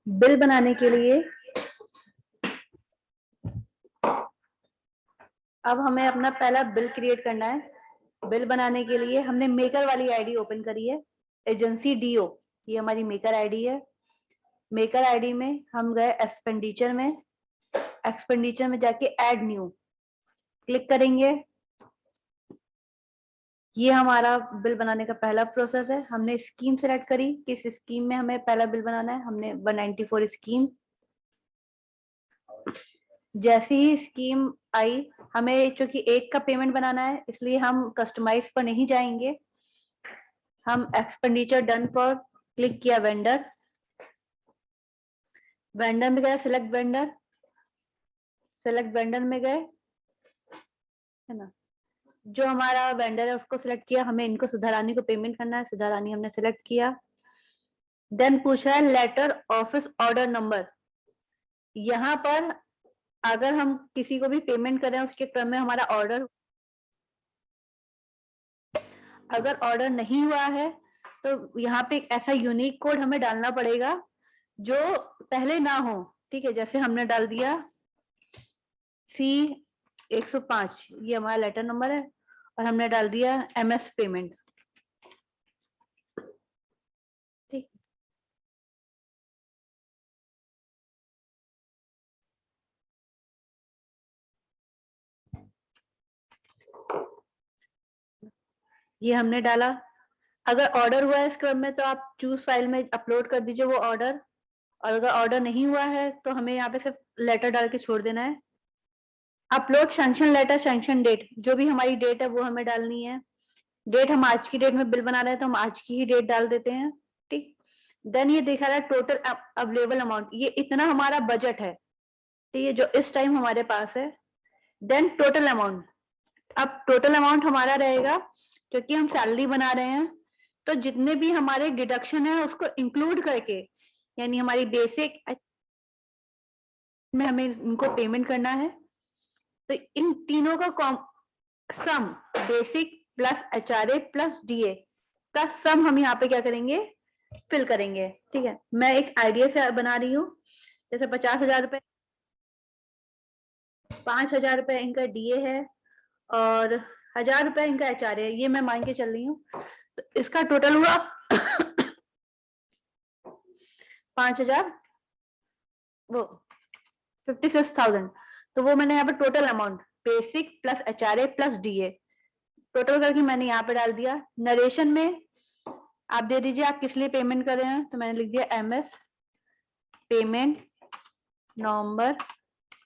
Bill बनाने के लिए अब हमें अपना पहला बिल क्रिएट करना है। बिल बनाने के लिए हमने मेकर वाली आईडी ओपन करी है, एजेंसी डीओ, ये हमारी मेकर आईडी है। मेकर आईडी में हम गए एक्सपेंडिचर में, एक्सपेंडिचर में जाके ऐड न्यू क्लिक करेंगे। ये हमारा बिल बनाने का पहला प्रोसेस है। हमने स्कीम सेलेक्ट करी कि इस स्कीम में हमें पहला बिल बनाना है। हमने 194 स्कीम, जैसी ही स्कीम आई, हमें चूंकि एक का पेमेंट बनाना है इसलिए हम कस्टमाइज पर नहीं जाएंगे। हम एक्सपेंडिचर डन पर क्लिक किया, वेंडर, वेंडर में गए सिलेक्ट वेंडर, सिलेक्ट वेंडर में गए, है ना, जो हमारा वेंडर है उसको सिलेक्ट किया। हमें इनको सुधा रानी को पेमेंट करना है, सुधा रानी हमने सिलेक्ट किया। देन पूछा है लेटर ऑफिस ऑर्डर नंबर। यहाँ पर अगर हम किसी को भी पेमेंट करें उसके क्रम में हमारा ऑर्डर, अगर ऑर्डर नहीं हुआ है तो यहाँ पे एक ऐसा यूनिक कोड हमें डालना पड़ेगा जो पहले ना हो। ठीक है, जैसे हमने डाल दिया C105, ये हमारा लेटर नंबर है, और हमने डाल दिया MS पेमेंट। ठीक, ये हमने डाला। अगर ऑर्डर हुआ है इस क्रम में तो आप चूज फाइल में अपलोड कर दीजिए वो ऑर्डर, और अगर ऑर्डर नहीं हुआ है तो हमें यहाँ पे सिर्फ लेटर डाल के छोड़ देना है। Upload sanction letter, sanction date, जो भी हमारी डेट है वो हमें डालनी है। डेट हम आज की डेट में बिल बना रहे हैं तो हम आज की ही डेट डाल देते हैं। ठीक, देन ये दिखा रहा है टोटल अवेलेबल अमाउंट, ये इतना हमारा बजट है, ठीक है, जो इस टाइम हमारे पास है। देन टोटल अमाउंट, अब टोटल अमाउंट हमारा रहेगा क्योंकि हम सैलरी बना रहे हैं तो जितने भी हमारे डिडक्शन है उसको इंक्लूड करके, यानी हमारी बेसिक में हमें इनको पेमेंट करना है, तो इन तीनों का sum, basic plus HRA plus DA का सम हम यहाँ पे क्या करेंगे, फिल करेंगे। ठीक है, मैं एक आइडिया से बना रही हूँ, जैसे 50,000 रुपए, 5,000 रुपए इनका DA है और 1,000 रुपए इनका HRA है, ये मैं मान के चल रही हूँ। तो इसका टोटल हुआ 5,000, वो 56,000। तो वो मैंने यहाँ पे total amount basic plus HRA plus DA total करके मैंने यहाँ पे डाल दिया। नरेशन में आप दे दीजिए आप किस लिए पेमेंट कर रहे हैं, तो मैंने लिख दिया MS पेमेंट नवंबर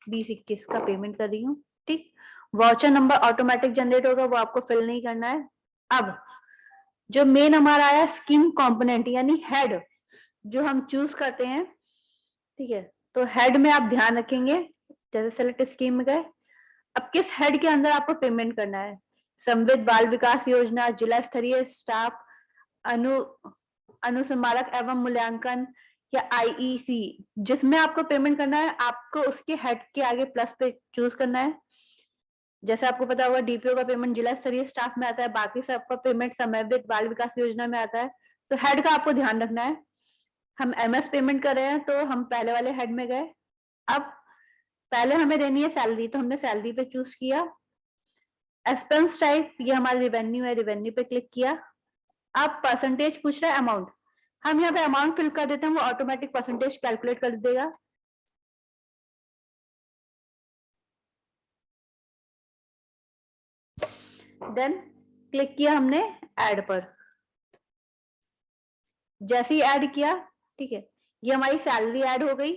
2021 का पेमेंट कर रही हूँ। ठीक, वाउचर नंबर ऑटोमेटिक जनरेट होगा, वो आपको फिल नहीं करना है। अब जो मेन हमारा आया स्कीम कंपोनेंट यानी हेड, जो हम चूज करते हैं, ठीक है, तो हेड में आप ध्यान रखेंगे, जैसे सेलेक्ट स्कीम में गए, अब किस हेड के अंदर आपको पेमेंट करना है। समृद्ध बाल विकास योजना, जिला स्तरीय स्टाफ, अनु अनुस्मारक एवं मूल्यांकन, या IEC, जिसमें आपको पेमेंट करना है आपको उसके हेड के आगे प्लस पे चूज करना है। जैसे आपको पता होगा DPO का पेमेंट जिला स्तरीय स्टाफ में आता है, बाकी सबका पेमेंट समन्वित बाल विकास योजना में आता है। तो हेड का आपको ध्यान रखना है। हम MS पेमेंट कर रहे हैं तो हम पहले वाले हेड में गए। अब पहले हमें देनी है सैलरी, तो हमने सैलरी पे चूज किया। एक्सपेंस टाइप, ये हमारा रिवेन्यू है, रिवेन्यू पे क्लिक किया। अब परसेंटेज पूछ रहा है अमाउंट, हम यहाँ पे अमाउंट फिल कर देते हैं, वो ऑटोमेटिक परसेंटेज कैलकुलेट कर देगा। देन क्लिक किया हमने ऐड पर, जैसे ही ऐड किया, ठीक है, ये हमारी सैलरी ऐड हो गई।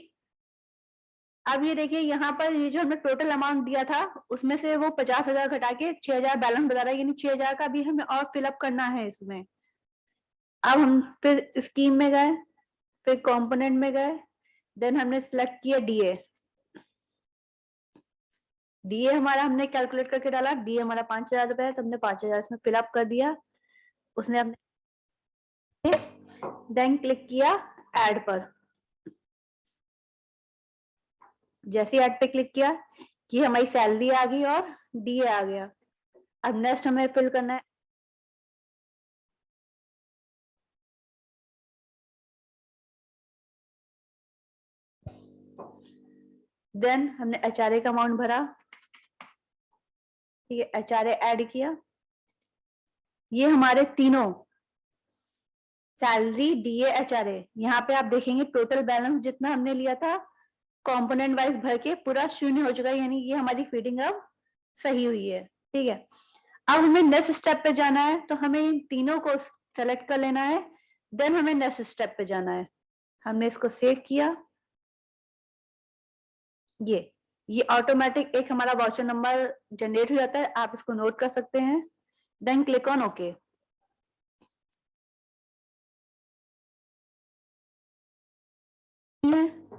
अब ये देखिए यहाँ पर ये जो हमने टोटल अमाउंट दिया था उसमें से वो 50,000 घटा के 6,000 बैलेंस बता रहा है, यानी 6,000 का भी हमें और फिलअप करना है इसमें। अब हम फिर स्कीम में गए, फिर कंपोनेंट में गए, देन हमने सिलेक्ट किया DA। DA हमारा हमने कैलकुलेट करके डाला, DA हमारा 5,000 रुपए है तो हमने 5,000 इसमें फिलअप कर दिया। उसने हमने देन क्लिक किया ऐड पर, जैसे ऐड पे क्लिक किया कि हमारी सैलरी आ गई और DA आ गया। अब नेक्स्ट हमें फिल करना है देन हमने HRA का अमाउंट भरा, ठीक है, HRA ऐड किया। ये हमारे तीनों सैलरी, DA, HRA, यहाँ पे आप देखेंगे टोटल बैलेंस जितना हमने लिया था कंपोनेंट वाइज भर के पूरा शून्य हो चुका है, यानी ये हमारी फीडिंग अब सही हुई है। ठीक है, अब हमें नेक्स्ट स्टेप पे जाना है, तो हमें इन तीनों को सेलेक्ट कर लेना है, देन हमें नेक्स्ट स्टेप पे जाना है। हमने इसको सेव किया, ये ऑटोमेटिक एक हमारा वाउचर नंबर जनरेट हो जाता है, आप इसको नोट कर सकते हैं। Then click on okay.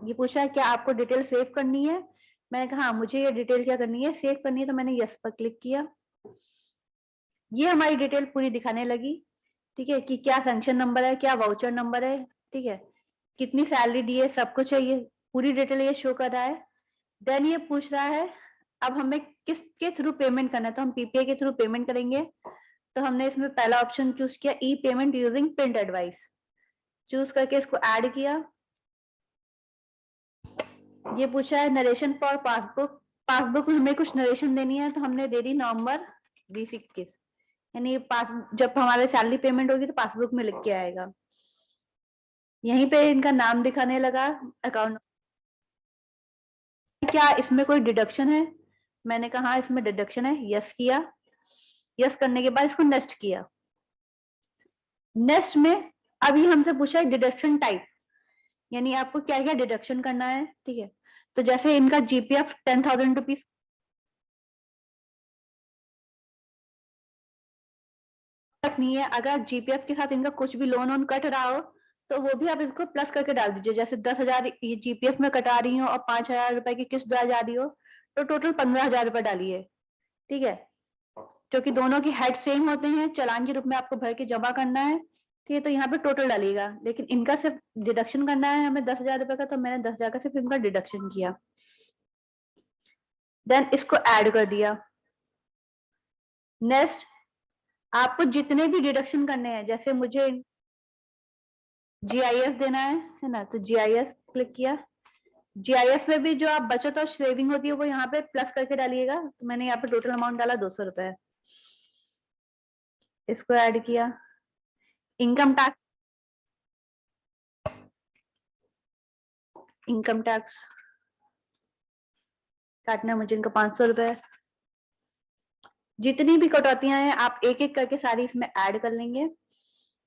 ये पूछा है क्या आपको डिटेल सेव करनी है, मैंने कहा हाँ, मुझे ये डिटेल क्या करनी है, सेव करनी है, तो मैंने यस पर क्लिक किया। ये हमारी डिटेल पूरी दिखाने लगी, ठीक है, कि क्या सैंक्शन नंबर है, क्या वाउचर नंबर है, ठीक है, कितनी सैलरी दी है, सब कुछ है, ये पूरी डिटेल ये शो कर रहा है। देन ये पूछ रहा है अब हमें किसके थ्रू पेमेंट करना है, तो हम PPI के थ्रू पेमेंट करेंगे। तो हमने इसमें पहला ऑप्शन चूज किया, e payment using print advice, choose करके इसको ऐड किया। ये पूछा है नरेशन फॉर पासबुक, पासबुक में हमें कुछ नरेशन देनी है, तो हमने दे दी नवंबर 2021, यानी पास जब हमारे सैलरी पेमेंट होगी तो पासबुक में लिख के आएगा। यहीं पे इनका नाम दिखाने लगा, अकाउंट। क्या इसमें कोई डिडक्शन है, मैंने कहा हाँ इसमें डिडक्शन है, यस किया। यस करने के बाद इसको नेक्स्ट किया। नेक्स्ट में अभी हमसे पूछा है डिडक्शन टाइप, यानी आपको क्या क्या डिडक्शन करना है, ठीक है। तो जैसे इनका GPF 10,000 रुपीज नहीं है, अगर GPF के साथ इनका कुछ भी लोन वोन कट रहा हो तो वो भी आप इसको प्लस करके डाल दीजिए। जैसे 10,000 ये GPF में कटा रही हो और 5,000 रुपए की किस्त जा रही हो, तो टोटल 15,000 रुपए डालिए, ठीक है, क्योंकि दोनों की हेड सेम होते हैं, चालान के रूप में आपको भर के जमा करना है, ठीक है। तो यहाँ पे टोटल डालिएगा, लेकिन इनका सिर्फ डिडक्शन करना है हमें 10,000 रुपए का, तो मैंने 10,000 का सिर्फ इनका डिडक्शन किया। देन इसको ऐड कर दिया। नेक्स्ट आपको जितने भी डिडक्शन करने हैं, जैसे मुझे GIS देना है ना, तो GIS क्लिक किया। GIS में भी जो आप बचत और सेविंग होती है वो यहाँ पे प्लस करके डालिएगा, तो मैंने यहाँ पे टोटल अमाउंट डाला 200 रुपए, इसको ऐड किया। इनकम टैक्स, इनकम टैक्स काटना है मुझे इनका 500 रुपए। जितनी भी कटौतियां हैं आप एक एक करके सारी इसमें ऐड कर लेंगे,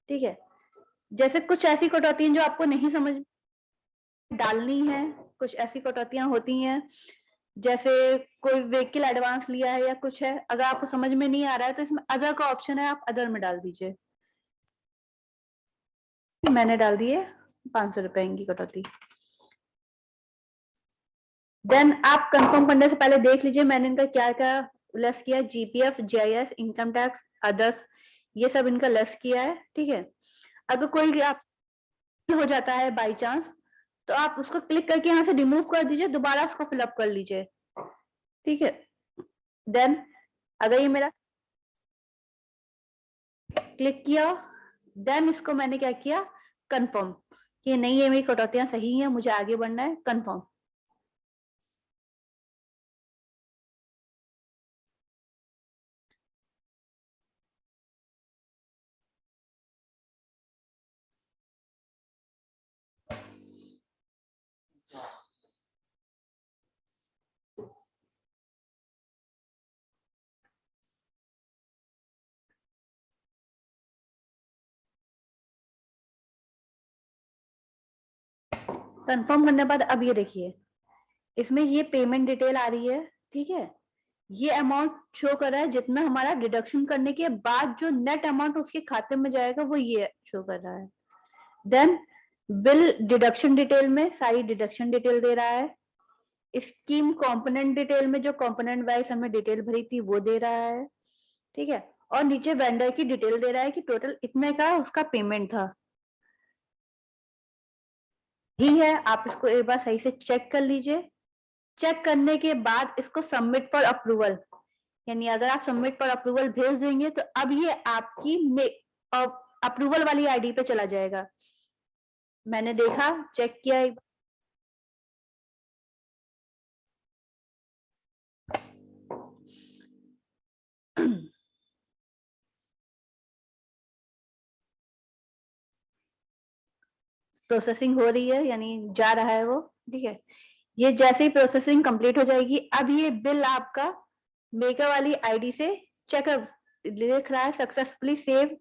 ठीक है। जैसे कुछ ऐसी कटौतियां जो आपको नहीं समझ डालनी है, कुछ ऐसी कटौतियां होती हैं, जैसे कोई व्हीकल एडवांस लिया है या कुछ है, अगर आपको समझ में नहीं आ रहा है तो इसमें अदर का ऑप्शन है, आप अदर में डाल दीजिए। मैंने डाल दिए 500 रुपए की कटौती। देन आप कंफर्म करने से पहले देख लीजिए मैंने इनका क्या क्या लेस किया, GPF, GIS, income tax, others, ये सब इनका लेस किया है, ठीक है। अगर कोई आप हो जाता है बाई चांस, तो आप उसको क्लिक करके यहाँ से रिमूव कर दीजिए, दोबारा उसको फिलअप कर लीजिए, ठीक है। देन अगर ये मेरा क्लिक किया, देन इसको मैंने क्या किया, कंफर्म, कि नहीं ये मेरी कटौतियां सही हैं, मुझे आगे बढ़ना है, कंफर्म। कंफर्म करने के बाद अब ये देखिए इसमें ये पेमेंट डिटेल आ रही है, ठीक है। ये अमाउंट शो कर रहा है जितना हमारा डिडक्शन करने के बाद जो नेट अमाउंट उसके खाते में जाएगा वो ये शो कर रहा है। देन बिल डिडक्शन डिटेल में सारी डिडक्शन डिटेल दे रहा है। स्कीम कंपोनेंट डिटेल में जो कंपोनेंट वाइज हमने डिटेल भरी थी वो दे रहा है, ठीक है। और नीचे वेंडर की डिटेल दे रहा है कि टोटल इतने का उसका पेमेंट था, ही है। आप इसको एक बार सही से चेक कर लीजिए। चेक करने के बाद इसको सबमिट फॉर अप्रूवल, यानी अगर आप सबमिट फॉर अप्रूवल भेज देंगे तो अब ये आपकी अप्रूवल वाली आईडी पे चला जाएगा। मैंने देखा, चेक किया, प्रोसेसिंग हो रही है, यानी जा रहा है वो, ठीक है। ये जैसे ही प्रोसेसिंग कंप्लीट हो जाएगी, अब ये बिल आपका मेकर वाली आईडी से चेकअप लिख रहा है सक्सेसफुली सेव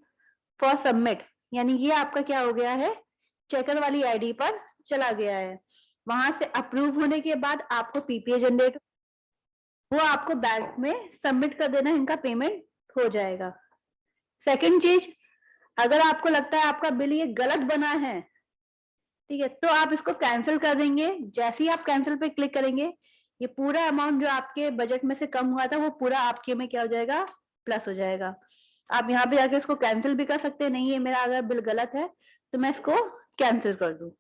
फॉर सबमिट, यानी ये आपका क्या हो गया है, चेकर वाली आईडी पर चला गया है। वहां से अप्रूव होने के बाद आपको पीपीए जनरेट, वो आपको बैंक में सबमिट कर देना, इनका पेमेंट हो जाएगा। सेकंड चीज, अगर आपको लगता है आपका बिल ये गलत बना है, ठीक है, तो आप इसको कैंसिल कर देंगे। जैसे ही आप कैंसिल पे क्लिक करेंगे, ये पूरा अमाउंट जो आपके बजट में से कम हुआ था वो पूरा आपके में क्या हो जाएगा, प्लस हो जाएगा। आप यहाँ पे जाके इसको कैंसिल भी कर सकते हैं, नहीं ये मेरा अगर बिल गलत है तो मैं इसको कैंसिल कर दूं।